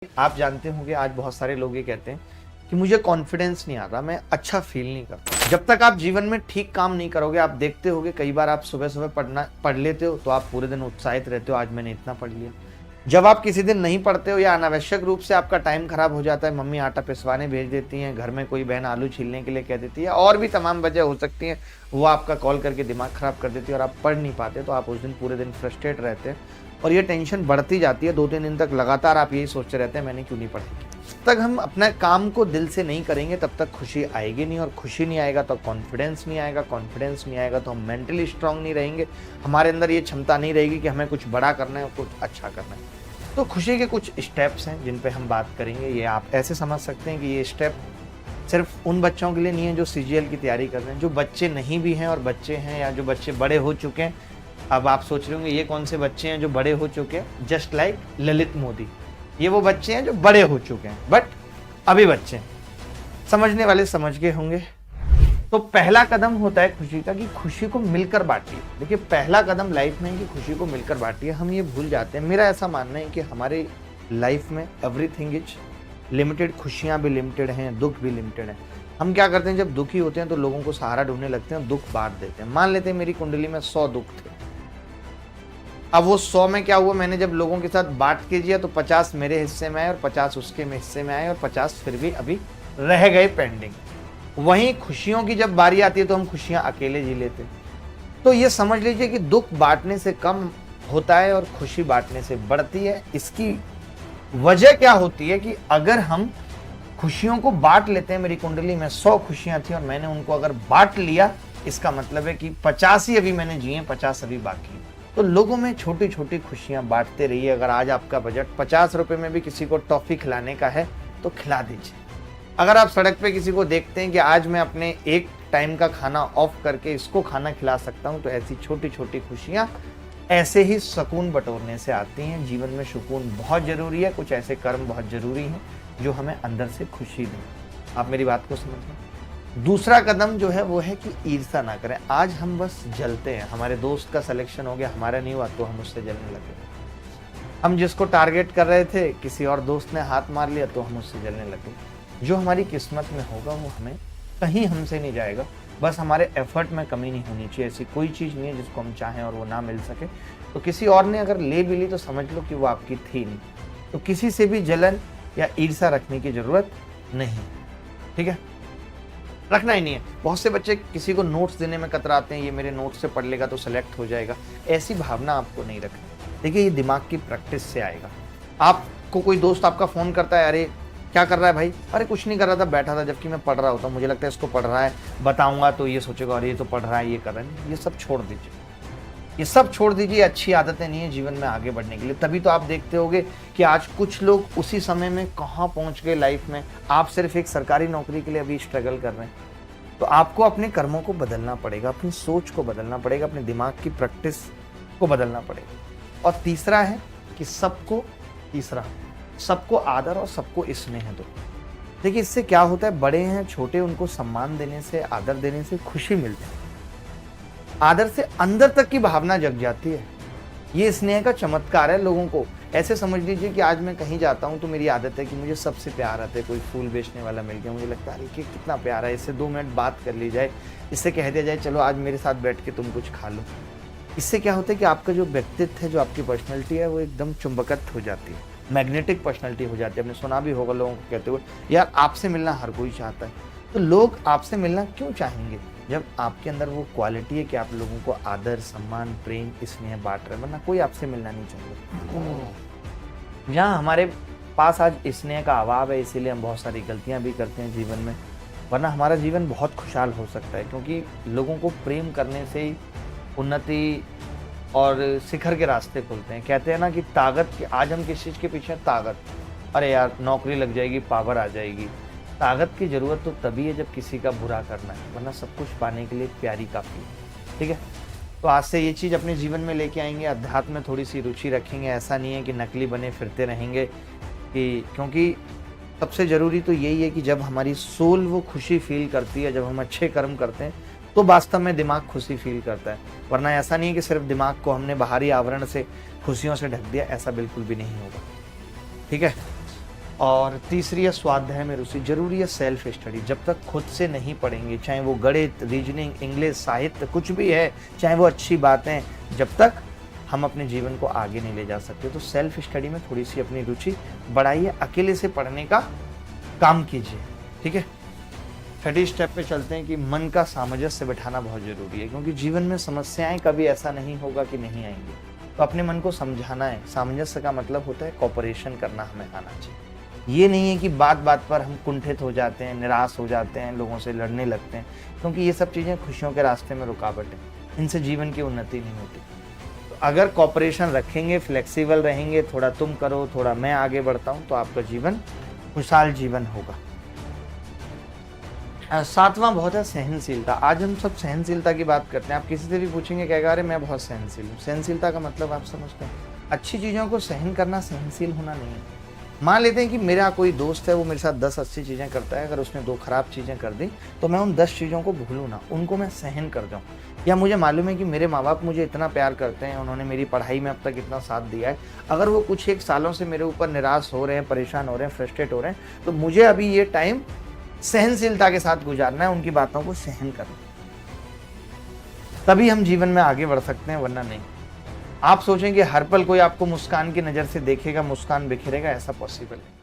आप जानते होंगे आज बहुत सारे लोग ये कहते हैं कि मुझे कॉन्फिडेंस नहीं आता, मैं अच्छा फील नहीं करता। जब तक आप जीवन में ठीक काम नहीं करोगे, आप देखते होगे कई बार आप सुबह सुबह पढ़ लेते हो तो आप पूरे दिन उत्साहित रहते हो, आज मैंने इतना पढ़ लिया। जब आप किसी दिन नहीं पढ़ते हो या अनावश्यक रूप से आपका टाइम खराब हो जाता है, मम्मी आटा पिसवाने भेज देती हैं, घर में कोई बहन आलू छीलने के लिए कह देती है और भी तमाम वजह हो सकती है, वो आपका कॉल करके दिमाग खराब कर देती है और आप पढ़ नहीं पाते, तो आप उस दिन पूरे दिन फ्रस्ट्रेट रहते हैं और ये टेंशन बढ़ती जाती है। 2-3 दिन तक लगातार आप यही सोचते रहते हैं मैंने क्यों नहीं पढ़ी। जब तक हम अपने काम को दिल से नहीं करेंगे तब तक खुशी आएगी नहीं, और खुशी नहीं आएगा तो कॉन्फिडेंस नहीं आएगा, कॉन्फिडेंस नहीं आएगा तो हम मेंटली स्ट्रांग नहीं रहेंगे, हमारे अंदर ये क्षमता नहीं रहेगी कि हमें कुछ बड़ा करना है और कुछ अच्छा करना है। तो खुशी के कुछ स्टेप्स हैं जिन पे हम बात करेंगे। ये आप ऐसे समझ सकते हैं कि ये स्टेप सिर्फ उन बच्चों के लिए नहीं है जो सीजीएल की तैयारी कर रहे हैं, जो बच्चे नहीं भी हैं और बच्चे हैं या जो बच्चे बड़े हो चुके हैं। अब आप सोच रहे होंगे ये कौन से बच्चे हैं जो बड़े हो चुके हैं, जस्ट लाइक ललित मोदी। ये वो बच्चे हैं जो बड़े हो चुके हैं बट अभी बच्चे हैं। समझने वाले समझ गए होंगे। तो पहला कदम होता है खुशी का कि खुशी को मिलकर बांटिए। देखिए, पहला कदम लाइफ में है कि खुशी को मिलकर बांटिए। हम ये भूल जाते हैं, मेरा ऐसा मानना है कि हमारे लाइफ में एवरीथिंग इज लिमिटेड, खुशियां भी लिमिटेड हैं, दुख भी लिमिटेड है। हम क्या करते हैं, जब दुखी होते हैं तो लोगों को सहारा ढूंढने लगते हैं, दुख बांट देते हैं। मान लेते हैं मेरी कुंडली में 100 दुख थे, अब वो 100 में क्या हुआ, मैंने जब लोगों के साथ बांट के दिया तो 50 मेरे हिस्से में आए और 50 उसके हिस्से में आए और 50 फिर भी अभी रह गए पेंडिंग। वहीं खुशियों की जब बारी आती है तो हम खुशियां अकेले जी लेते हैं। तो ये समझ लीजिए कि दुख बांटने से कम होता है और खुशी बांटने से बढ़ती है। इसकी वजह क्या होती है कि अगर हम खुशियों को बांट लेते हैं, मेरी कुंडली में 100 खुशियां थी और मैंने उनको अगर बांट लिया, इसका मतलब है कि 50 ही अभी मैंने जिए, 50 अभी बाकी। तो लोगों में छोटी छोटी खुशियां बांटते रहिए। अगर आज आपका बजट 50 रुपए में भी किसी को टॉफी खिलाने का है तो खिला दीजिए। अगर आप सड़क पे किसी को देखते हैं कि आज मैं अपने एक टाइम का खाना ऑफ करके इसको खाना खिला सकता हूं, तो ऐसी छोटी छोटी खुशियां ऐसे ही सुकून बटोरने से आती हैं। जीवन में सुकून बहुत जरूरी है, कुछ ऐसे कर्म बहुत जरूरी हैं जो हमें अंदर से खुशी दें। आप मेरी बात को समझें। दूसरा कदम जो है वो है कि ईर्ष्या ना करें। आज हम बस जलते हैं, हमारे दोस्त का सिलेक्शन हो गया, हमारा नहीं हुआ तो हम उससे जलने लगे। हम जिसको टारगेट कर रहे थे, किसी और दोस्त ने हाथ मार लिया तो हम उससे जलने लगे। जो हमारी किस्मत में होगा वो हमें कहीं हमसे नहीं जाएगा। बस हमारे एफर्ट में कमी नहीं होनी चाहिए। ऐसी कोई चीज़ नहीं है जिसको हम चाहें और वो ना मिल सके। तो किसी और ने अगर ले भी ली तो समझ लो कि वो आपकी थी नहीं। तो किसी से भी जलन या ईर्ष्या रखने की जरूरत नहीं, ठीक है, रखना ही नहीं है। बहुत से बच्चे किसी को नोट्स देने में कतराते हैं, ये मेरे नोट्स से पढ़ लेगा तो सेलेक्ट हो जाएगा। ऐसी भावना आपको नहीं रखनी। देखिए, ये दिमाग की प्रैक्टिस से आएगा। आपको कोई दोस्त आपका फ़ोन करता है, अरे क्या कर रहा है भाई, अरे कुछ नहीं कर रहा था, बैठा था, जबकि मैं पढ़ रहा होता, मुझे लगता है इसको पढ़ रहा है, बताऊंगा तो ये सोचेगा अरे ये तो पढ़ रहा है, ये कर रहा है। ये सब छोड़ दीजिए, ये सब छोड़ दीजिए। अच्छी आदतें नहीं है जीवन में आगे बढ़ने के लिए। तभी तो आप देखते होगे कि आज कुछ लोग उसी समय में कहाँ पहुँच गए लाइफ में। आप सिर्फ एक सरकारी नौकरी के लिए अभी स्ट्रगल कर रहे हैं। तो आपको अपने कर्मों को बदलना पड़ेगा, अपनी सोच को बदलना पड़ेगा, अपने दिमाग की प्रैक्टिस को बदलना पड़ेगा। और तीसरा है कि सबको आदर और सबको स्नेह दो। देखिए, इससे क्या होता है, बड़े हैं छोटे, उनको सम्मान देने से, आदर देने से खुशी मिलती है। आदर से अंदर तक की भावना जग जाती है। ये स्नेह का चमत्कार है। लोगों को ऐसे समझ लीजिए कि आज मैं कहीं जाता हूँ तो मेरी आदत है कि मुझे सबसे प्यार आता है। कोई फूल बेचने वाला मिल गया, मुझे लगता है अरे कि कितना प्यारा है, इससे 2 मिनट बात कर ली जाए, इससे कह दिया जाए चलो आज मेरे साथ बैठ के तुम कुछ खा लो। इससे क्या होता है कि आपका जो व्यक्तित्व है, जो आपकी पर्सनैलिटी है, वो एकदम चुंबकत्व हो जाती है, मैग्नेटिक पर्सनैलिटी हो जाती है। आपने सुना भी होगा लोगों को कहते हुए, यार आपसे मिलना हर कोई चाहता है। तो लोग आपसे मिलना क्यों चाहेंगे जब आपके अंदर वो क्वालिटी है कि आप लोगों को आदर, सम्मान, प्रेम, स्नेह बांट रहे हैं। वरना कोई आपसे मिलना नहीं चाहिए। जहाँ हमारे पास आज स्नेह का अभाव है, इसीलिए हम बहुत सारी गलतियाँ भी करते हैं जीवन में। वरना हमारा जीवन बहुत खुशहाल हो सकता है, क्योंकि लोगों को प्रेम करने से ही उन्नति और शिखर के रास्ते खुलते हैं। कहते हैं ना कि ताकत की, आज हम किस चीज़ के पीछे, ताकत, अरे यार नौकरी लग जाएगी, पावर आ जाएगी। ताकत की ज़रूरत तो तभी है जब किसी का बुरा करना है, वरना सब कुछ पाने के लिए प्यारी काफ़ी है, ठीक है। तो आज से ये चीज़ अपने जीवन में लेके आएंगे, अध्यात्म में थोड़ी सी रुचि रखेंगे। ऐसा नहीं है कि नकली बने फिरते रहेंगे, कि क्योंकि सबसे ज़रूरी तो यही है कि जब हमारी सोल वो खुशी फील करती है, जब हम अच्छे कर्म करते हैं, तो वास्तव में दिमाग खुशी फील करता है। वरना ऐसा नहीं है कि सिर्फ दिमाग को हमने बाहरी आवरण से खुशियों से ढक दिया, ऐसा बिल्कुल भी नहीं होगा, ठीक है। और तीसरी है स्वाध्याय में रुचि। जरूरी है सेल्फ स्टडी। जब तक खुद से नहीं पढ़ेंगे, चाहे वो गणित, रीजनिंग, इंग्लिश, साहित्य कुछ भी है, चाहे वो अच्छी बातें, जब तक हम अपने जीवन को आगे नहीं ले जा सकते। तो सेल्फ स्टडी में थोड़ी सी अपनी रुचि बढ़ाइए, अकेले से पढ़ने का काम कीजिए। ठीक है, 30 स्टेप पे चलते हैं कि मन का सामंजस्य बिठाना बहुत जरूरी है, क्योंकि जीवन में समस्याएं कभी ऐसा नहीं होगा कि नहीं आएंगी। तो अपने मन को समझाना है। सामंजस्य का मतलब होता है कॉपरेशन करना हमें आना चाहिए। ये नहीं है कि बात बात पर हम कुंठित हो जाते हैं, निराश हो जाते हैं, लोगों से लड़ने लगते हैं, क्योंकि ये सब चीज़ें खुशियों के रास्ते में रुकावट है। इनसे जीवन की उन्नति नहीं होती। तो अगर कॉपरेशन रखेंगे, फ्लेक्सिबल रहेंगे, थोड़ा तुम करो, थोड़ा मैं आगे बढ़ता हूँ, तो आपका जीवन खुशहाल जीवन होगा। 7वां बहुत है सहनशीलता। आज हम सब सहनशीलता की बात करते हैं। आप किसी से भी पूछेंगे, कहेगा अरे मैं बहुत सहनशील हूँ। सहनशीलता का मतलब आप समझते हैं, अच्छी चीज़ों को सहन करना सहनशील होना नहीं है। मान लेते हैं कि मेरा कोई दोस्त है, वो मेरे साथ 10 अच्छी चीज़ें करता है, अगर उसने 2 खराब चीज़ें कर दी तो मैं उन 10 चीज़ों को भूलूँ ना, उनको मैं सहन कर जाऊँ। या मुझे मालूम है कि मेरे माँ बाप मुझे इतना प्यार करते हैं, उन्होंने मेरी पढ़ाई में अब तक इतना साथ दिया है, अगर वो कुछ एक सालों से मेरे ऊपर निराश हो रहे हैं, परेशान हो रहे हैं, फ्रस्ट्रेट हो रहे हैं, तो मुझे अभी ये टाइम सहनशीलता के साथ गुजारना है, उनकी बातों को सहन करना। तभी हम जीवन में आगे बढ़ सकते हैं, वरना नहीं। आप सोचें कि हर पल कोई आपको मुस्कान की नज़र से देखेगा, मुस्कान बिखेरेगा, ऐसा पॉसिबल है।